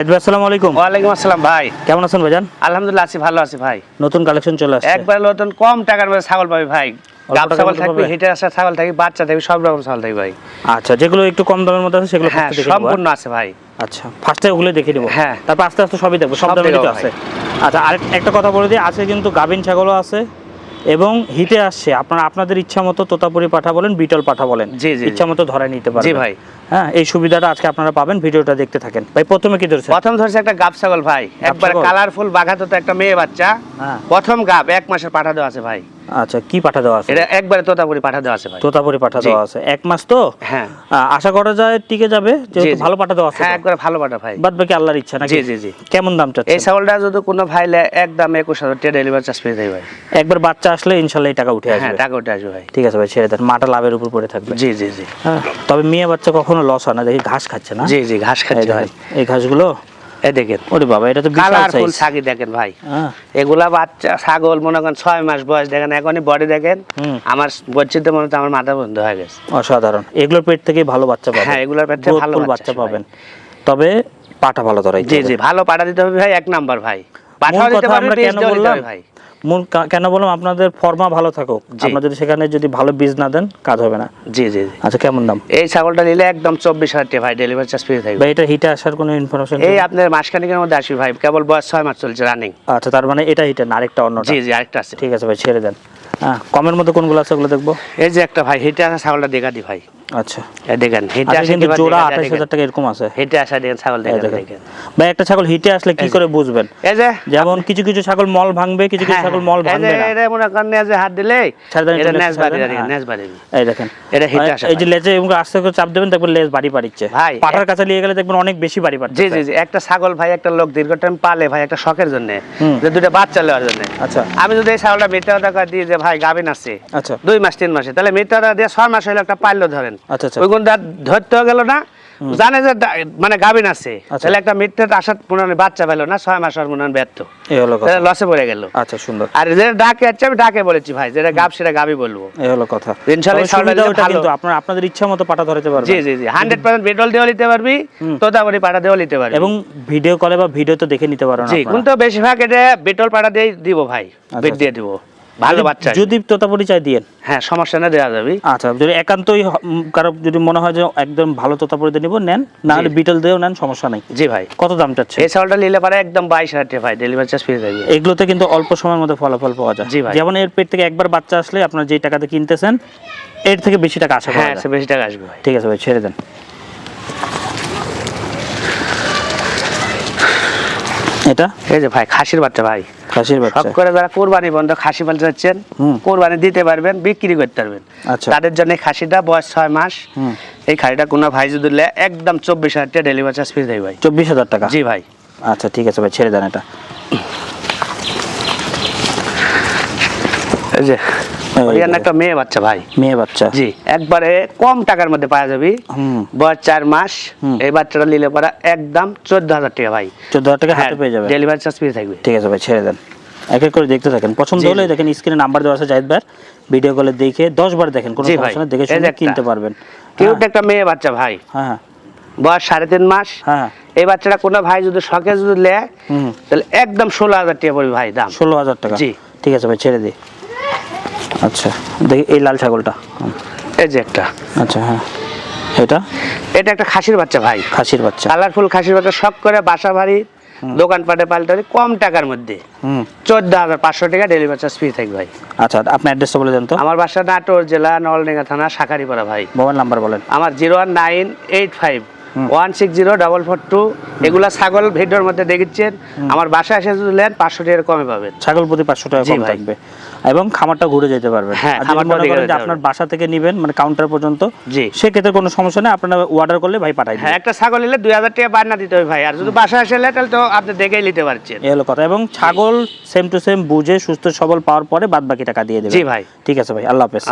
আসসালামু আলাইকুম। ওয়ালাইকুম আসসালাম ভাই, কেমন আছেন ভাইজান? আলহামদুলিল্লাহ আছি, ভালো আছি ভাই। নতুন কালেকশন চলে আসছে, একবার নতুন কম টাকার মধ্যে ছাগল পাবি ভাই। গাব ছাগল থাকবে, হিটার আসা ছাগল থাকবে, বাচ্চা থাকবে, সব রকম ছাগল থাকবে ভাই। আচ্ছা, যেগুলো একটু কম দামের মধ্যে আছে সেগুলো হ্যাঁ ফার্স্টে দেখে সম্পূর্ণ আছে ভাই। আচ্ছা, ফার্স্টে ওগুলো দেখে দেব, হ্যাঁ তারপর আস্তে আস্তে সবই দেখবো, সব সব দামের দেখবো তো আছে। আচ্ছা, একটা কথা বলে দিই, আছে কিন্তু গাভিন ছাগলও আছে এবং হিটে আসছে। আপনারা আপনাদের ইচ্ছা মতো তোতাপুরি পাঠা বলেন, বিটল পাঠা বলেন, ইচ্ছা মতো ধরায় নিতে পারবেন। জি ভাই, হ্যাঁ, এই সুবিধাটা আজকে আপনারা পাবেন, ভিডিওটা দেখতে থাকেন। ভাই প্রথমে কি ধরছে? প্রথম ধরছে একটা গাব ছাগল ভাই, একবার কালারফুল বাঘাতো তো একটা মেয়ে বাচ্চা। হ্যাঁ, প্রথম গাব 1 মাসের পাঠা দেওয়া আছে ভাই। আচ্ছা, কি পাঠা দেওয়া আছে? এটা একবারে তোতাপুরি পাঠা দেওয়া আছে ভাই। তোতাপুরি পাঠা দেওয়া আছে 1 মাস তো। হ্যাঁ, আশা করা যায় টিকে যাবে, যেহেতু ভালো পাঠা দেওয়া আছে। হ্যাঁ একবারে ভালো পাঠা ভাই, বাদ বাকি আল্লাহর ইচ্ছা নাকি? জি জি জি। কেমন দাম চাচ্ছেন? এই ছাগলটা যদি কোনো ভাই একদম 21,000 টাকা ডেলিভারি চার্জ পেয়ে যায় ভাই। একবার বাচ্চা আসলে ইনশাআল্লাহ এই টাকা উঠে আসবে। হ্যাঁ, টাকা উঠে আসবে ভাই। ঠিক আছে ভাই, ছেড়ে দেন, মাটা লাভের উপর পড়ে থাকবে। জি জি জি। হ্যাঁ, তবে মেয়ে বাচ্চা কখনো লস হয় না, দেখি ঘাস খাচ্ছে না। জি জি, ঘাস খাচ্ছে ভাই। এই ঘাসগুলো এই দেখেন, ওরে বাবা, এটা তো বিশাল কালারফুল সাইজ। ছাগি দেখেন ভাই। হ্যাঁ, এগুলা বাচ্চা ছাগল মনে করেন 6 মাস বয়স, দেখেন এখনই বডি দেখেন। আমার বচ্চিতে মনে হচ্ছে আমার মাথা বন্ধ হয়ে গেছে। অসাধারণ, এগুলোর পেট থেকে ভালো বাচ্চা পাবেন। হ্যাঁ, এগুলোর পেট থেকে ভালো বাচ্চা পাবেন, তবে পাটা ভালো ধরাই। জি জি, ভালো পাটা দিতে হবে ভাই, 1 নাম্বার ভাই। পাঠাও দিতে পারবে, আমরা কেন বললাম ভাই। কেন বললাম, আপনাদের ফর্মা ভালো থাকুক, আপনারা যদি সেখানে যদি ভালো বীজ না দেন কাজ হবে না। জি জি। আচ্ছা, কেমন দাম? এই ছাগলটা নিলে একদম 24,000 টাকা ভাই, ডেলিভারি চার্জ ফ্রি থাকবে। ভাই এটা হিটে আসার কোনো ইনফরমেশন? এই আপনার মাসখানেকের মধ্যে আসবে ভাই, কেবল বয়স 6 মাস চলছে রানিং। আচ্ছা, তার মানে এটা হিটে না, আরেকটা অন্য? জি জি, আরেকটা আছে। ঠিক আছে ভাই, ছেড়ে দেন। হ্যাঁ, কমের মধ্যে কোনগুলো আছে ওগুলো দেখবো। এই যে একটা ভাই হিটে আসা ছাগলটা দেখা দি ভাই। আচ্ছা, এই দেখেন হিটে আসা কিন্তু জোড়া 28,000 টাকা এরকম আছে। হিটে আসা দেখেন ছাগল দেখেন। ভাই একটা ছাগল হিটে আসলে কি করে বুঝবেন? এই যে যেমন কিছু কিছু ছাগল মল ভাঙবে, কিছু কিছু ছাগল মল ভাঙবে না। এটা মনে করেন যে হাত দিলে এটা নেজ বাড়ি নেজ বাড়ি। এই দেখেন, এটা হিটে আসা। এই যে লেজে এবং আস্তে করে চাপ দেবেন, দেখবেন লেজ বাড়ি পাড়িচ্ছে। ভাই পাটার কাছে নিয়ে গেলে দেখবেন অনেক বেশি বাড়ি পাড়ছে। জি জি জি। একটা ছাগল ভাই, একটা লোক দীর্ঘ টাইম পালে ভাই, একটা শখের জন্য, যে দুটো বাচ্চা নেওয়ার জন্য। আচ্ছা, আমি যদি এই ছাগলটা মিথ্যা টাকা দিয়ে যে ভাই গাবিন আছে, আচ্ছা 2 মাস 3 মাসে, তাহলে মিথ্যা টাকা দিয়ে 6 মাস হলে একটা পাইলো ধরেন। আচ্ছা আচ্ছা, ওই কোন ধরতে গেল না, জানে যে মানে গাবিন আছে, তাহলে একটা মিথ্যা আশা মনে বাচ্চা পেলো না, 6 মাস আর মনে ব্যর্থ, এই হলো কথা, লসে পড়ে গেল। আচ্ছা, সুন্দর। আর যেটা ডাকে আছে আমি ডাকে বলেছি ভাই, যেটা গাব সেটা গাবি বলবো। এই হলো কথা। ইনশাআল্লাহ ছাগলটা কিন্তু আপনাদের ইচ্ছা মতো পাটা ধরতে পারবেন। জি জি জি, 100% বেডল দিয়েও নিতে পারবি, তোতাপুরি পাটা দিয়েও নিতে পারবি, এবং ভিডিও কলে বা ভিডিওতে দেখে নিতে পারবেন। জি, কিন্তু বেশিরভাগ এটা বেটল পাটা দিয়ে দিব ভাই, বেড দিয়ে দিব, ভালো বাচ্চা। যদি তোতাপুরি চাই দিয়েন, হ্যাঁ সমস্যা না, দেওয়া যাবে। আচ্ছা, যদি একান্তই কারো যদি মনে হয় যে একদম ভালো তোতাপুরি দিয়ে নিব, নেন, না হলে বিটল দিয়েও নেন, সমস্যা নাই। জি ভাই। কত দাম চাচ্ছে? এই ছাগলটা নিলে পারে একদম 22,000 টাকা ভাই, ডেলিভারি চার্জ ফ্রি থাকবে। এগুলোতে কিন্তু অল্প সময়ের মধ্যে ফলাফল পাওয়া যায়। জি ভাই। যেমন এর পেট থেকে একবার বাচ্চা আসলে আপনার যে টাকাতে কিনতেছেন এর থেকে বেশি টাকা আশা করা হ্যাঁ, যায়। বেশি টাকা আসবে ভাই। ঠিক আছে ভাই, ছেড়ে দেন। এটা এই যে ভাই খাসির বাচ্চা ভাই, খাসির বাচ্চা। সব করে যারা কোরবানি বন্ধ খাসি পালতে যাচ্ছেন, কোরবানি দিতে পারবেন, বিক্রি করতে পারবেন, আচ্ছা, তাদের জন্য খাসিটা বয়স 6 মাস। এই খাসিটা কোনো ভাই যদি একদম 24,000 টাকা ডেলিভারি চার্জ ফ্রি দেয় ভাই। 24,000 টাকা? জি ভাই। আচ্ছা, ঠিক আছে ভাই, ছেড়ে দেন এটা। এই যে একটা মেয়ে বাচ্চা ভাই, মেয়ে বাচ্চা। জি, একবারে কম টাকার মধ্যে পাওয়া যাবে, বয়স 4 মাস। এই বাচ্চাটা নিলে পরে একদম 14,000 টাকা ভাই। 14,000 টাকা হাতে পেয়ে যাবে, ডেলিভারি চার্জ ফ্রি থাকবে। ঠিক আছে ভাই, ছেড়ে দেন। এক এক করে দেখতে থাকেন, পছন্দ হলে দেখেন স্ক্রিনে নাম্বার দেওয়া আছে জাহিদ ভাই, ভিডিও কলে দেখে 10 বার দেখেন, কোনো সমস্যা নেই, দেখে শুনে কিনতে পারবেন। কিউট একটা মেয়ে বাচ্চা ভাই, হ্যাঁ, বয়স 3.5 মাস। হ্যাঁ, এই বাচ্চাটা কোনো ভাই যদি শখে যদি নেয়, তাহলে একদম 16,000 টাকা পড়বে ভাই দাম। 16,000 টাকা? জি। ঠিক আছে ভাই, ছেড়ে দিই। আচ্ছা, দেখি এই লাল ছাগলটা। এই যে একটা, আচ্ছা, হ্যাঁ, এটা একটা খাসির বাচ্চা ভাই, খাসির বাচ্চা, কালারফুল খাসির বাচ্চা, শখ করে বাসা বাড়ি দোকানপাটে পাল্টে কম টাকার মধ্যে 14,500 টাকা ডেলিভারি চার্জ ফ্রি থাকবে ভাই। আচ্ছা, আপনার অ্যাড্রেসটা বলে দেন তো। আমার বাসা নাটোর জেলা নলডাঙ্গা থানা শাখারিপাড়া ভাই। মোবাইল নাম্বার বলেন। আমার 01985160442। এগুলা ছাগল ভিডিওর মধ্যে দেখেছেন, আমার বাসায় এসে যদি নেন 500 টাকা কমে পাবেন। ছাগল প্রতি 500 টাকা কম থাকবে, এবং খামারটা ঘুরে যেতে পারবেন। হ্যাঁ, আপনার বাসা থেকে নেবেন, মানে কাউন্টার পর্যন্ত, জি, সেক্ষেত্রে কোনো সমস্যা নেই, আপনারা অর্ডার করলে ভাই পাঠাই দিবেন। হ্যাঁ, একটা ছাগল নিলে 2,000 টাকা বাড়না দিতে হবে ভাই, আর যদি বাসায় এসে নেন তাহলে তো আপনি দেখেই নিতে পারছেন। এই হলো কথা, এবং ছাগল সেম টু সেম বুঝে সুস্থ সবল পাওয়ার পরে বাদ বাকি টাকা দিয়ে দেবেন। জি ভাই। ঠিক আছে ভাই, আল্লাহ হাফেজ।